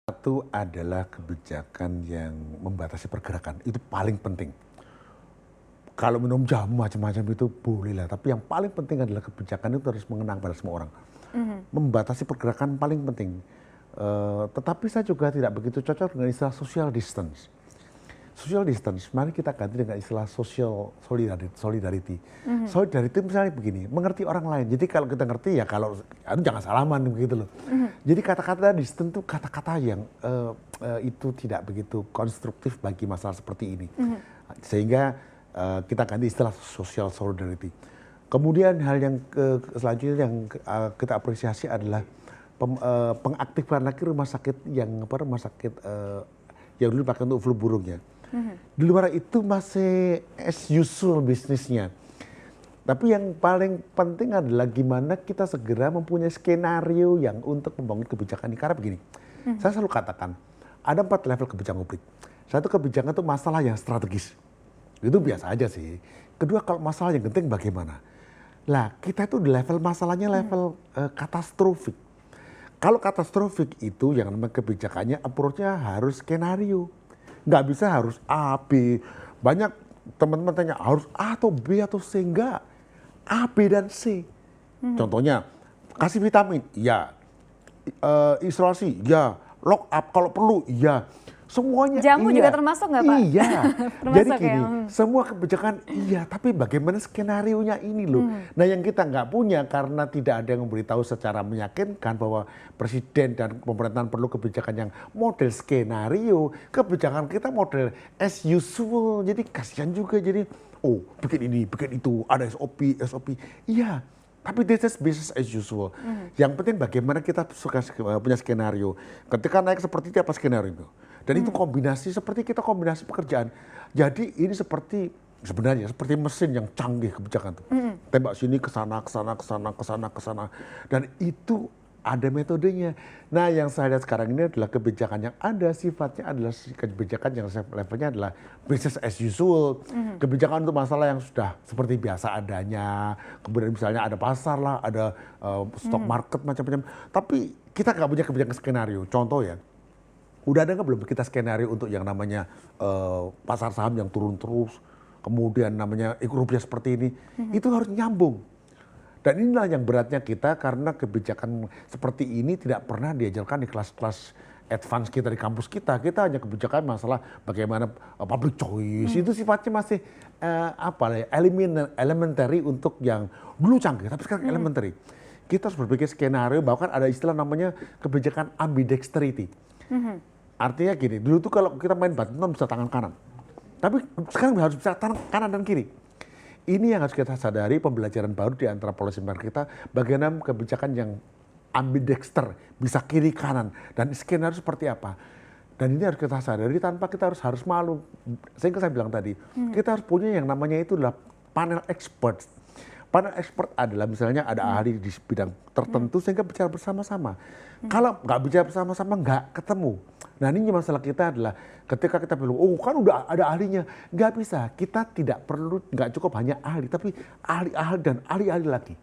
Satu adalah kebijakan yang membatasi pergerakan, itu paling penting. Kalau minum jamu macam-macam itu boleh lah, tapi yang paling penting adalah kebijakan itu harus mengenang pada semua orang. Membatasi pergerakan paling penting. Tetapi saya juga tidak begitu cocok dengan istilah social distance. Social distance, mari kita ganti dengan istilah social solidarity. Solidarity misalnya begini, mengerti orang lain. Jadi kalau kita ngerti ya kalau jangan salaman begitu loh. Jadi kata-kata distance itu kata-kata yang itu tidak begitu konstruktif bagi masalah seperti ini. Sehingga kita ganti istilah social solidarity. Kemudian hal yang selanjutnya yang kita apresiasi adalah pengaktifan lagi rumah sakit yang yang dulu dipakai untuk flu burung ya. Di luar itu masih as usual bisnisnya. Tapi yang paling penting adalah gimana kita segera mempunyai skenario yang untuk membangun kebijakan ini. Karena begini, saya selalu katakan ada 4 level kebijakan publik. Satu, kebijakan itu masalah yang strategis. Itu biasa aja sih. Kedua, kalau masalah yang penting bagaimana? Lah, kita itu di level masalahnya level katastrofik. Kalau katastrofik itu yang namanya kebijakannya approach-nya harus skenario. Nggak bisa harus A, B. Banyak teman-teman tanya harus A atau B atau C. Enggak. A, B, dan C. Contohnya, kasih vitamin, ya. Isolasi, ya. Lock up kalau perlu, ya. Semuanya jamu iya. juga termasuk nggak Pak? Iya. Jadi gini, ya? semua kebijakan iya, tapi bagaimana skenario-nya ini loh. Nah yang kita nggak punya karena tidak ada yang memberitahu secara meyakinkan bahwa presiden dan pemerintahan perlu kebijakan yang model skenario. Kebijakan kita model as usual, jadi kasihan juga jadi bikin ini, bikin itu, ada SOP. Iya. Tapi this is business as usual. Yang penting bagaimana kita punya skenario. Ketika naik seperti itu apa skenario itu? Dan itu kombinasi seperti kita kombinasi pekerjaan. Jadi ini seperti sebenarnya seperti mesin yang canggih kebijakan itu. Tembak sini ke sana. Dan itu ada metodenya. Nah yang saya lihat sekarang ini adalah kebijakan yang ada sifatnya adalah kebijakan yang levelnya adalah business as usual. Kebijakan untuk masalah yang sudah seperti biasa adanya. Kemudian misalnya ada pasar lah, ada stock market macam-macam. Tapi kita nggak punya kebijakan skenario. Contoh ya, udah ada nggak belum kita skenario untuk yang namanya pasar saham yang turun terus. Kemudian namanya rupiah seperti ini. Itu harus nyambung. Dan inilah yang beratnya kita karena kebijakan seperti ini tidak pernah diajarkan di kelas-kelas advance kita di kampus kita. Kita hanya kebijakan masalah bagaimana public choice. Itu sifatnya masih elementary untuk yang dulu canggih, tapi sekarang elementary. Kita harus berpikir skenario, bahkan ada istilah namanya kebijakan ambidextrity. Artinya gini, dulu tuh kalau kita main badminton bisa tangan kanan. Tapi sekarang harus bisa tangan kanan dan kiri. Ini yang harus kita sadari, pembelajaran baru di antara policy maker kita, bagaimana kebijakan yang ambidexter, bisa kiri kanan, dan skenario seperti apa. Dan ini harus kita sadari tanpa kita harus malu. Sehingga saya bilang tadi, kita harus punya yang namanya itu adalah panel expert. Panel expert adalah misalnya ada ahli di bidang tertentu sehingga bicara bersama-sama. Kalau nggak bicara bersama-sama nggak ketemu. Nah ini masalah kita adalah ketika kita bilang, kan udah ada ahlinya. Nggak bisa, kita tidak perlu, nggak cukup hanya ahli, tapi ahli-ahli dan ahli-ahli lagi.